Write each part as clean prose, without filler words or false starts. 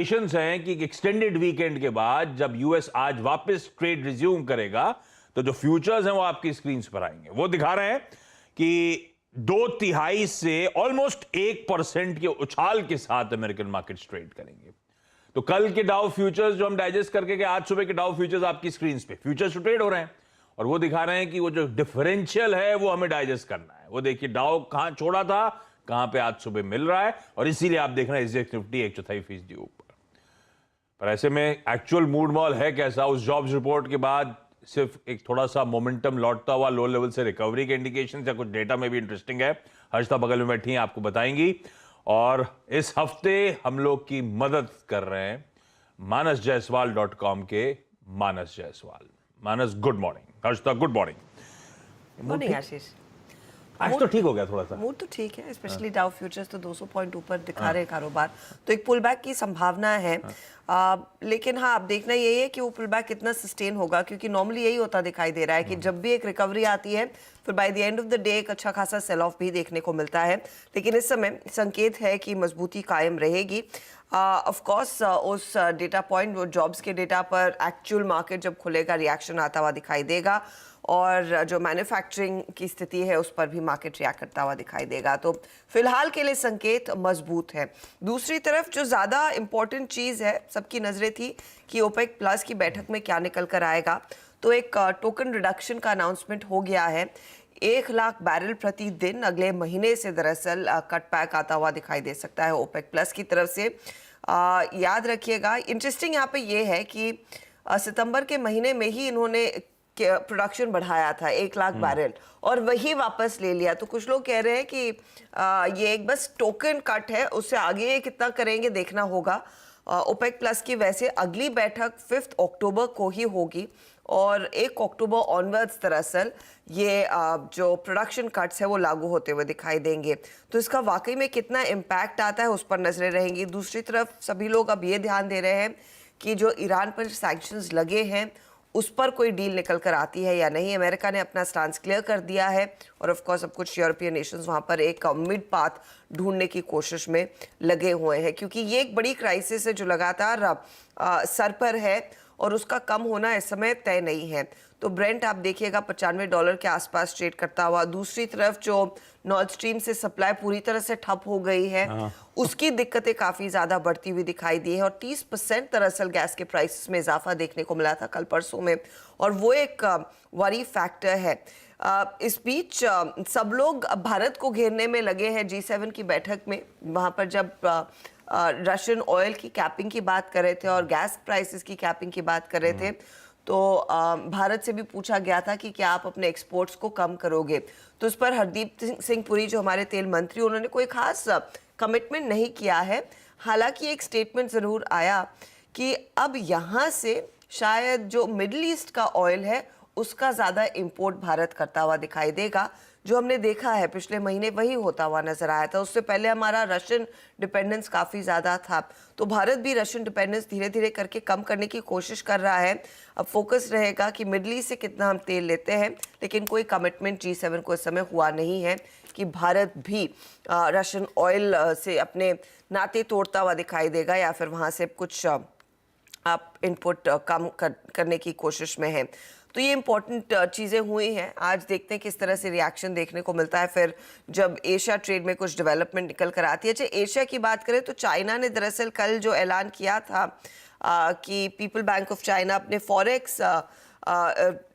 Indications हैं कि extended weekend के बाद जब यूएस आज वापस ट्रेड रिज्यूम करेगा तो जो फ्यूचर्स हैं वो आपकी स्क्रीन पर आएंगे। वो दिखा रहे हैं कि 2/3 से ऑलमोस्ट 1% के उछाल के साथ अमेरिकन मार्केट्स ट्रेड करेंगे। तो कल के डाउ फ्यूचर्स जो हम डाइजेस्ट करके गए, आज सुबह के डाउ फ्यूचर्स आपकी स्क्रीन पे फ्यूचर्स तो ट्रेड हो रहे हैं और वो दिखा रहे हैं कि वो जो डिफरेंशियल है वो हमें डाइजेस्ट करना है। वो देखिए डाउ कहां छोड़ा था, कहां पे आज सुबह मिल रहा है और इसीलिए आप देख रहे हैं एसजेएक्स निफ्टी 1/4% ऊपर। पर ऐसे में एक्चुअल मूड मॉल है कैसा? उस जॉब्स रिपोर्ट के बाद सिर्फ एक थोड़ा सा मोमेंटम लौटता हुआ लो लेवल से रिकवरी के इंडिकेशन या कुछ डेटा में भी इंटरेस्टिंग है। हर्षिता बगल में बैठी हैं, आपको बताएंगी। और इस हफ्ते हम लोग की मदद कर रहे हैं manasjaiswal.com के Manas Jaiswal. Manas, good morning. Harshita, good morning. Morning Ashish. आज तो ठीक हो गया थोड़ा सा, मूड तो ठीक है, स्पेशली डाउ फ्यूचर्स तो 200 पॉइंट ऊपर दिखा रहे हैं कारोबार, तो एक पुल बैक की संभावना है। लेकिन हाँ, अब देखना यही है कि वो पुल बैक कितना सस्टेन होगा, क्योंकि नॉर्मली यही होता दिखाई दे रहा है कि जब भी एक रिकवरी आती है फिर by the end of the day एक अच्छा खासा सेल ऑफ भी देखने को मिलता है। लेकिन इस समय संकेत है कि मजबूती कायम रहेगी। ऑफ कोर्स उस डेटा पॉइंट, वो जॉब्स के डेटा पर एक्चुअल मार्केट जब खुलेगा रिएक्शन आता हुआ दिखाई देगा और जो मैन्युफैक्चरिंग की स्थिति है उस पर भी मार्केट रिएक्ट करता हुआ दिखाई देगा। तो फिलहाल के लिए संकेत मजबूत है। दूसरी तरफ जो ज़्यादा इंपॉर्टेंट चीज़ है, सबकी नज़रें थी कि ओपेक प्लस की बैठक में क्या निकल कर आएगा। तो एक टोकन रिडक्शन का अनाउंसमेंट हो गया है। 1 लाख बैरल प्रति दिन अगले महीने से दरअसल कटबैक आता हुआ दिखाई दे सकता है ओपेक प्लस की तरफ से। याद रखिएगा, इंटरेस्टिंग यहाँ पे ये है कि सितंबर के महीने में ही इन्होंने प्रोडक्शन बढ़ाया था 1 लाख बैरल और वही वापस ले लिया। तो कुछ लोग कह रहे हैं कि ये एक बस टोकन कट है, उससे आगे कितना करेंगे देखना होगा। ओपेक प्लस की वैसे अगली बैठक 5 अक्टूबर को ही होगी और 1 अक्टूबर ऑनवर्ड्स दरअसल ये जो प्रोडक्शन कट्स है वो लागू होते हुए दिखाई देंगे। तो इसका वाकई में कितना इम्पैक्ट आता है उस पर नजरें रहेंगी। दूसरी तरफ सभी लोग अब ये ध्यान दे रहे हैं कि जो ईरान पर सैंक्शंस लगे हैं उस पर कोई डील निकल कर आती है या नहीं। अमेरिका ने अपना स्टांस क्लियर कर दिया है और ऑफ कोर्स अब कुछ यूरोपियन नेशंस वहाँ पर एक मिड पाथ ढूंढने की कोशिश में लगे हुए हैं, क्योंकि ये एक बड़ी क्राइसिस है जो लगातार सर पर है और उसका कम होना इस समय तय नहीं है। तो ब्रेंट आप देखिएगा $95 के आसपास ट्रेड करता हुआ। दूसरी तरफ जो नॉर्थ स्ट्रीम से सप्लाई पूरी तरह से ठप हो गई है, उसकी दिक्कतें काफ़ी ज़्यादा बढ़ती हुई दिखाई दी है और 30% दरअसल गैस के प्राइसेस में इजाफा देखने को मिला था कल परसों में, और वो एक वरी फैक्टर है। इस बीच सब लोग भारत को घेरने में लगे हैं G7 की बैठक में। वहाँ पर जब रशियन ऑयल की कैपिंग की बात कर रहे थे और गैस प्राइसेस की कैपिंग की बात कर रहे थे, तो भारत से भी पूछा गया था कि क्या आप अपने एक्सपोर्ट्स को कम करोगे। तो उस पर हरदीप सिंह पुरी जो हमारे तेल मंत्री, उन्होंने कोई खास कमिटमेंट नहीं किया है। हालांकि एक स्टेटमेंट ज़रूर आया कि अब यहाँ से शायद जो मिडिल ईस्ट का ऑयल है उसका ज़्यादा इंपोर्ट भारत करता हुआ दिखाई देगा। जो हमने देखा है पिछले महीने वही होता हुआ नजर आया था। उससे पहले हमारा रशियन डिपेंडेंस काफ़ी ज़्यादा था, तो भारत भी रशियन डिपेंडेंस धीरे धीरे करके कम करने की कोशिश कर रहा है। अब फोकस रहेगा कि मिडल ईस्ट से कितना हम तेल लेते हैं, लेकिन कोई कमिटमेंट G7 को इस समय हुआ नहीं है कि भारत भी रशियन ऑयल से अपने नाते तोड़ता हुआ दिखाई देगा या फिर वहाँ से कुछ आप इनपुट कम करने की कोशिश में है। तो ये इंपॉर्टेंट चीज़ें हुई हैं। आज देखते हैं किस तरह से रिएक्शन देखने को मिलता है फिर जब एशिया ट्रेड में कुछ डेवलपमेंट निकल कर आती है। अच्छा, एशिया की बात करें तो चाइना ने दरअसल कल जो ऐलान किया था कि पीपल बैंक ऑफ चाइना अपने फॉरेक्स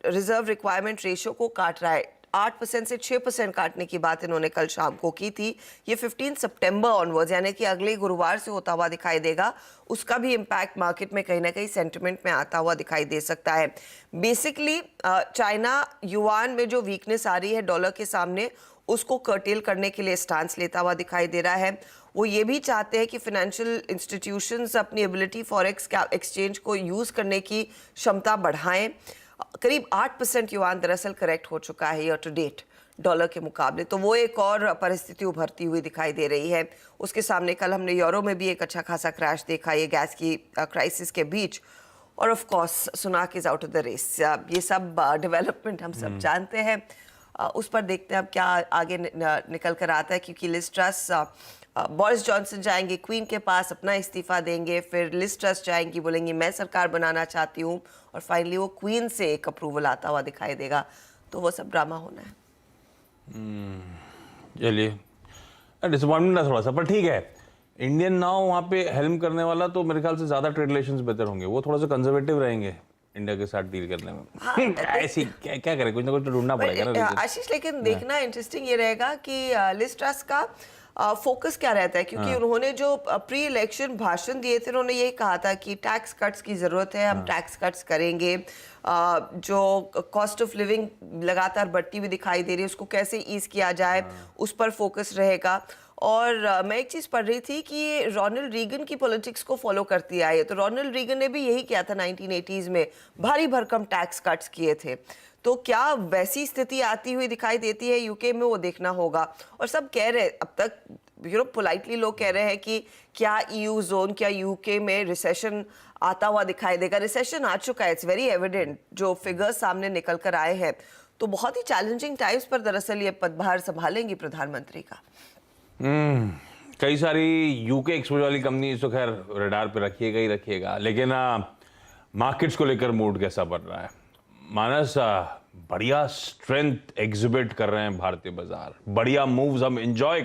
रिजर्व रिक्वायरमेंट रेशियो को काट रहा है। 8% से 6% काटने की बात इन्होंने कल शाम को की थी। ये 15 सितंबर ऑनवर्ड्स यानी कि अगले गुरुवार से होता हुआ दिखाई देगा। उसका भी इम्पैक्ट मार्केट में कहीं ना कहीं सेंटिमेंट में आता हुआ दिखाई दे सकता है। बेसिकली चाइना युआन में जो वीकनेस आ रही है डॉलर के सामने, उसको कर्टेल करने के लिए स्टांस लेता हुआ दिखाई दे रहा है। वो ये भी चाहते हैं कि फाइनेंशियल इंस्टीट्यूशंस अपनी एबिलिटी फॉरेक्स एक्सचेंज को यूज़ करने की क्षमता बढ़ाएं। करीब 8% युआन दरअसल करेक्ट हो चुका है ईयर टू डेट डॉलर के मुकाबले, तो वो एक और परिस्थिति उभरती हुई दिखाई दे रही है। उसके सामने कल हमने यूरो में भी एक अच्छा खासा क्रैश देखा ये गैस की क्राइसिस के बीच। और of course Sunak is out of the race. ये सब डेवलपमेंट हम सब जानते हैं। उस पर देखते हैं अब क्या आगे निकल कर आता है, क्योंकि लिज ट्रस बोरिस जॉनसन जाएंगे क्वीन के पास, अपना इस्तीफा देंगे, फिर लिज ट्रस जाएंगी, बोलेंगी मैं सरकार बनाना चाहती हूँ, और फाइनली वो क्वीन से एक अप्रूवल आता हुआ दिखाई देगा। तो वो सब ड्रामा होना है। चलिए, डिसअपॉइंटमेंट है थोड़ा सा, पर ठीक है। इंडियन नाउ वहाँ पे हेल्म करने वाला तो मेरे ख्याल से ज़्यादा ट्रेड रिलेशंस बेहतर होंगे। वो थोड़ा सा कंजर्वेटिव रहेंगे इंडिया के साथ डील करने में। ऐसी क्या करें, कुछ ना कुछ तो ढूंढना पड़ेगा ना। आशीष, लेकिन देखना इंटरेस्टिंग ये रहेगा कि लिज ट्रस का फोकस क्या रहता है, क्योंकि उन्होंने जो प्री इलेक्शन भाषण दिए थे, उन्होंने यही कहा था कि टैक्स कट्स की जरूरत है, हम टैक्स कट्स करेंगे। जो कॉस्ट ऑफ लिविंग लगातार बढ़ती हुई दिखाई दे रही है, उसको कैसे ईज किया जाए, उस पर फोकस रहेगा। और मैं एक चीज पढ़ रही थी कि रोनाल्ड रीगन की पॉलिटिक्स को फॉलो करती आई है। तो रोनाल्ड रीगन ने भी यही किया था 1980s में, भारी भरकम टैक्स कट्स किए थे। तो क्या वैसी स्थिति आती हुई दिखाई देती है यूके में, वो देखना होगा। और सब कह रहे, अब तक पोलाइटली लोग कह रहे हैं कि क्या ईयू जोन, क्या यूके में रिसेशन आता हुआ दिखाई देगा। रिसेशन आ चुका है, इट्स वेरी एविडेंट, जो फिगर्स सामने निकल कर आए हैं। तो बहुत ही चैलेंजिंग टाइम्स पर दरअसल ये पदभार संभालेंगी प्रधानमंत्री का। कई सारी यूके एक्सपोज वाली कंपनी तो खैर रडार पे रखिएगा, लेकिन मार्केट्स को लेकर मूड कैसा बन रहा है? मानस, बढ़िया स्ट्रेंथ एग्जिबिट कर रहे हैं भारतीय बाजार, बढ़िया मूव्स हम एंजॉय